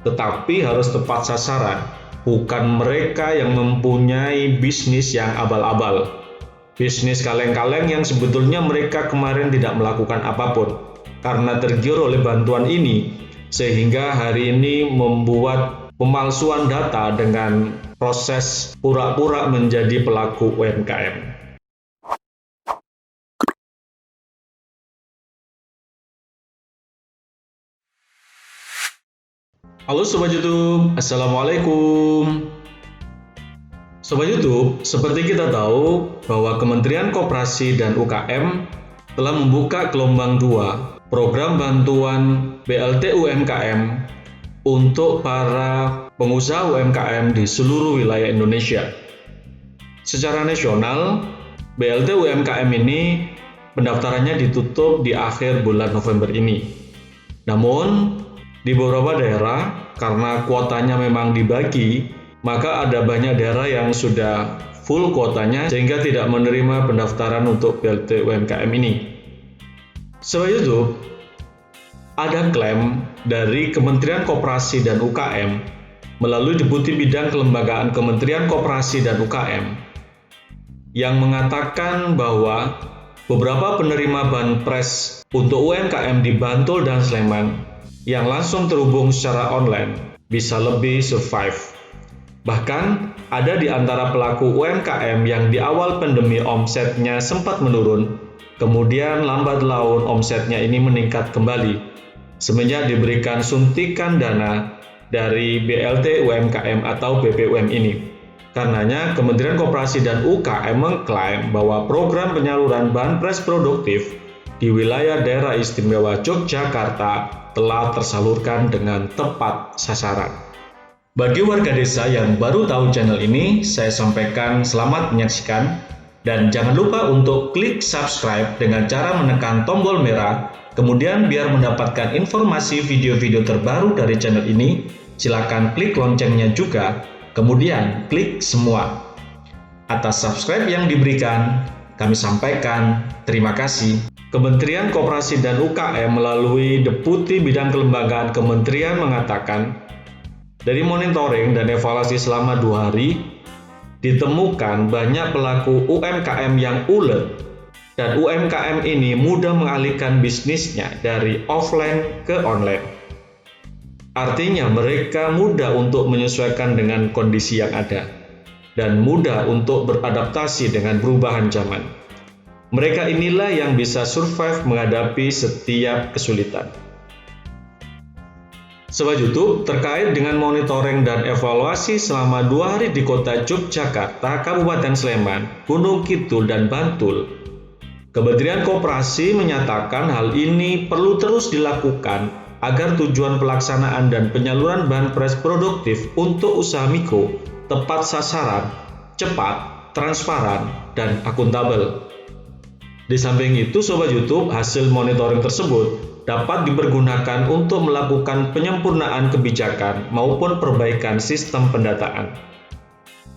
tetapi harus tepat sasaran, bukan mereka yang mempunyai bisnis yang abal-abal. Bisnis kaleng-kaleng yang sebetulnya mereka kemarin tidak melakukan apapun karena tergiur oleh bantuan ini, sehingga hari ini membuat pemalsuan data dengan proses pura-pura menjadi pelaku UMKM. Halo Sobat YouTube, Assalamualaikum. Sobat YouTube, seperti kita tahu bahwa Kementerian Koperasi dan UKM telah membuka gelombang 2 program bantuan BLT UMKM untuk para pengusaha UMKM di seluruh wilayah Indonesia. Secara nasional, BLT UMKM ini pendaftarannya ditutup di akhir bulan November ini. Namun, di beberapa daerah, karena kuotanya memang dibagi, maka ada banyak daerah yang sudah full kuotanya sehingga tidak menerima pendaftaran untuk BLT UMKM ini. Sobat YouTube, ada klaim dari Kementerian Koperasi dan UKM melalui Deputi Bidang Kelembagaan Kementerian Koperasi dan UKM yang mengatakan bahwa beberapa penerima Banpres untuk UMKM di Bantul dan Sleman yang langsung terhubung secara online bisa lebih survive. Bahkan ada di antara pelaku UMKM yang di awal pandemi omsetnya sempat menurun, kemudian lambat laun omsetnya ini meningkat kembali semenjak diberikan suntikan dana dari BLT UMKM atau BPUM ini. Karenanya Kementerian Koperasi dan UKM mengklaim bahwa program penyaluran Banpres produktif di wilayah daerah istimewa Yogyakarta telah tersalurkan dengan tepat sasaran. Bagi warga desa yang baru tahu channel ini, saya sampaikan selamat menyaksikan dan jangan lupa untuk klik subscribe dengan cara menekan tombol merah. Kemudian biar mendapatkan informasi video-video terbaru dari channel ini, silakan klik loncengnya juga, kemudian klik semua. Atas subscribe yang diberikan, kami sampaikan terima kasih. Kementerian Koperasi dan UKM melalui Deputi Bidang Kelembagaan Kementerian mengatakan, dari monitoring dan evaluasi selama 2 hari, ditemukan banyak pelaku UMKM yang ulet, dan UMKM ini mudah mengalihkan bisnisnya dari offline ke online. Artinya mereka mudah untuk menyesuaikan dengan kondisi yang ada, dan mudah untuk beradaptasi dengan perubahan zaman. Mereka inilah yang bisa survive menghadapi setiap kesulitan. Sobat YouTube, terkait dengan monitoring dan evaluasi selama 2 hari di kota Yogyakarta, Kabupaten Sleman, Gunung Kidul, dan Bantul, Kementerian Koperasi menyatakan hal ini perlu terus dilakukan agar tujuan pelaksanaan dan penyaluran Banpres produktif untuk usaha mikro tepat sasaran, cepat, transparan, dan akuntabel. Di samping itu, Sobat YouTube, hasil monitoring tersebut dapat dipergunakan untuk melakukan penyempurnaan kebijakan maupun perbaikan sistem pendataan.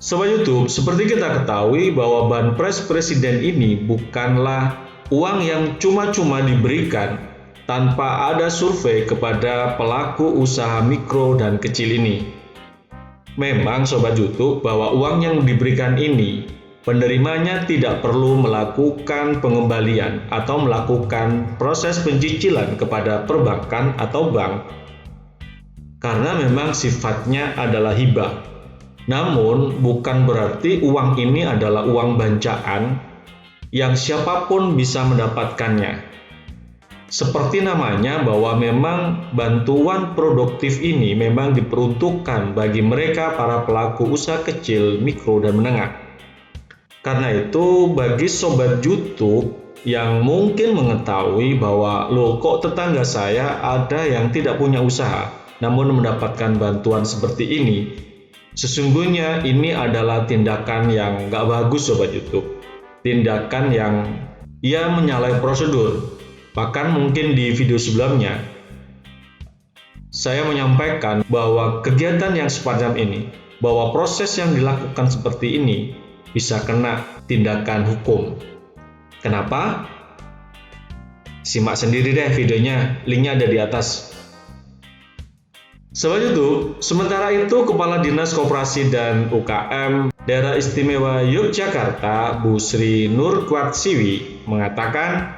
Sobat YouTube, seperti kita ketahui bahwa Banpres Presiden ini bukanlah uang yang cuma-cuma diberikan tanpa ada survei kepada pelaku usaha mikro dan kecil ini. Memang Sobat YouTube bahwa uang yang diberikan ini penerimanya tidak perlu melakukan pengembalian atau melakukan proses pencicilan kepada perbankan atau bank karena memang sifatnya adalah hibah. Namun bukan berarti uang ini adalah uang bancaan yang siapapun bisa mendapatkannya. Seperti namanya bahwa memang bantuan produktif ini memang diperuntukkan bagi mereka para pelaku usaha kecil, mikro, dan menengah. Karena itu, bagi Sobat YouTube yang mungkin mengetahui bahwa loh kok tetangga saya ada yang tidak punya usaha namun mendapatkan bantuan seperti ini, sesungguhnya ini adalah tindakan yang gak bagus Sobat YouTube. Tindakan yang menyalahi prosedur. Bahkan mungkin di video sebelumnya saya menyampaikan bahwa kegiatan yang semacam ini, bahwa proses yang dilakukan seperti ini bisa kena tindakan hukum. Kenapa? Simak sendiri deh videonya, linknya ada di atas. Sobat YouTube, sementara itu Kepala Dinas Koperasi dan UKM Daerah Istimewa Yogyakarta, Bu Sri Nurkwatsiwi, mengatakan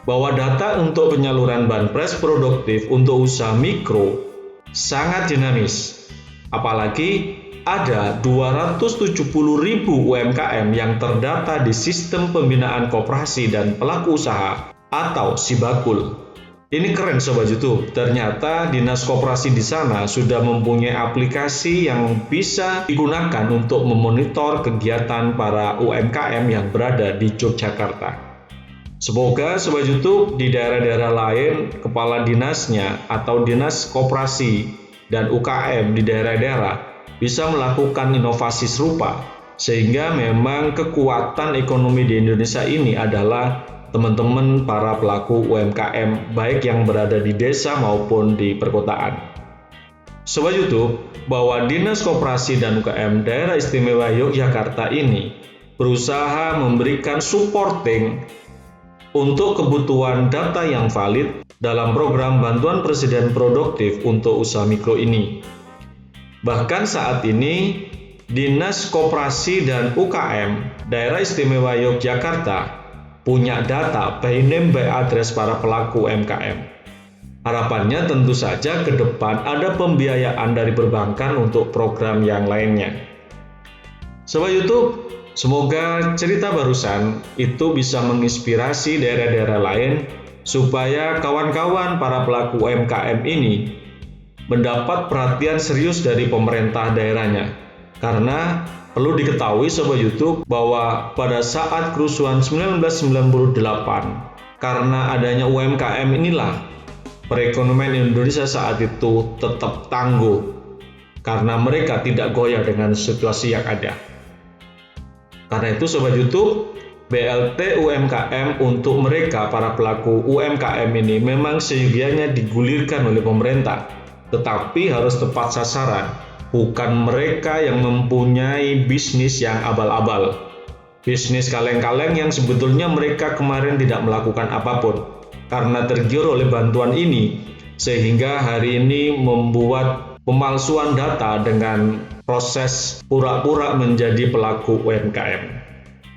bahwa data untuk penyaluran banpres produktif untuk usaha mikro sangat dinamis. Apalagi ada 270.000 UMKM yang terdata di Sistem Pembinaan Koperasi dan Pelaku Usaha atau Sibakul. Ini keren Sobat YouTube, ternyata Dinas Koperasi di sana sudah mempunyai aplikasi yang bisa digunakan untuk memonitor kegiatan para UMKM yang berada di Yogyakarta. Semoga Sobat YouTube di daerah-daerah lain, kepala dinasnya atau Dinas Koperasi dan UKM di daerah-daerah bisa melakukan inovasi serupa, sehingga memang kekuatan ekonomi di Indonesia ini adalah teman-teman para pelaku UMKM baik yang berada di desa maupun di perkotaan. Sobat YouTube, bahwa Dinas Koperasi dan UKM Daerah Istimewa Yogyakarta ini berusaha memberikan supporting untuk kebutuhan data yang valid dalam program Bantuan Presiden Produktif untuk usaha mikro ini. Bahkan saat ini, Dinas Koperasi dan UKM Daerah Istimewa Yogyakarta punya data by name by address para pelaku UMKM. Harapannya tentu saja ke depan ada pembiayaan dari perbankan untuk program yang lainnya. Sobat YouTube, semoga cerita barusan itu bisa menginspirasi daerah-daerah lain supaya kawan-kawan para pelaku UMKM ini mendapat perhatian serius dari pemerintah daerahnya. Karena perlu diketahui Sobat YouTube bahwa pada saat kerusuhan 1998, karena adanya UMKM inilah perekonomian Indonesia saat itu tetap tangguh karena mereka tidak goyah dengan situasi yang ada. Karena itu Sobat YouTube, BLT UMKM untuk mereka para pelaku UMKM ini memang seyogianya digulirkan oleh pemerintah, tetapi harus tepat sasaran. Bukan mereka yang mempunyai bisnis yang abal-abal, bisnis kaleng-kaleng yang sebetulnya mereka kemarin tidak melakukan apapun karena tergiur oleh bantuan ini, sehingga hari ini membuat pemalsuan data dengan proses pura-pura menjadi pelaku UMKM.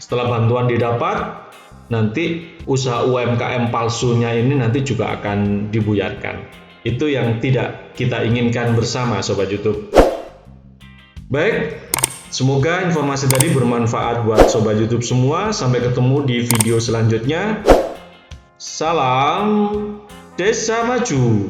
Setelah bantuan didapat, nanti usaha UMKM palsunya ini nanti juga akan dibuyarkan. Itu yang tidak kita inginkan bersama Sobat YouTube. Baik, semoga informasi tadi bermanfaat buat Sobat YouTube semua. Sampai ketemu di video selanjutnya. Salam Desa Maju.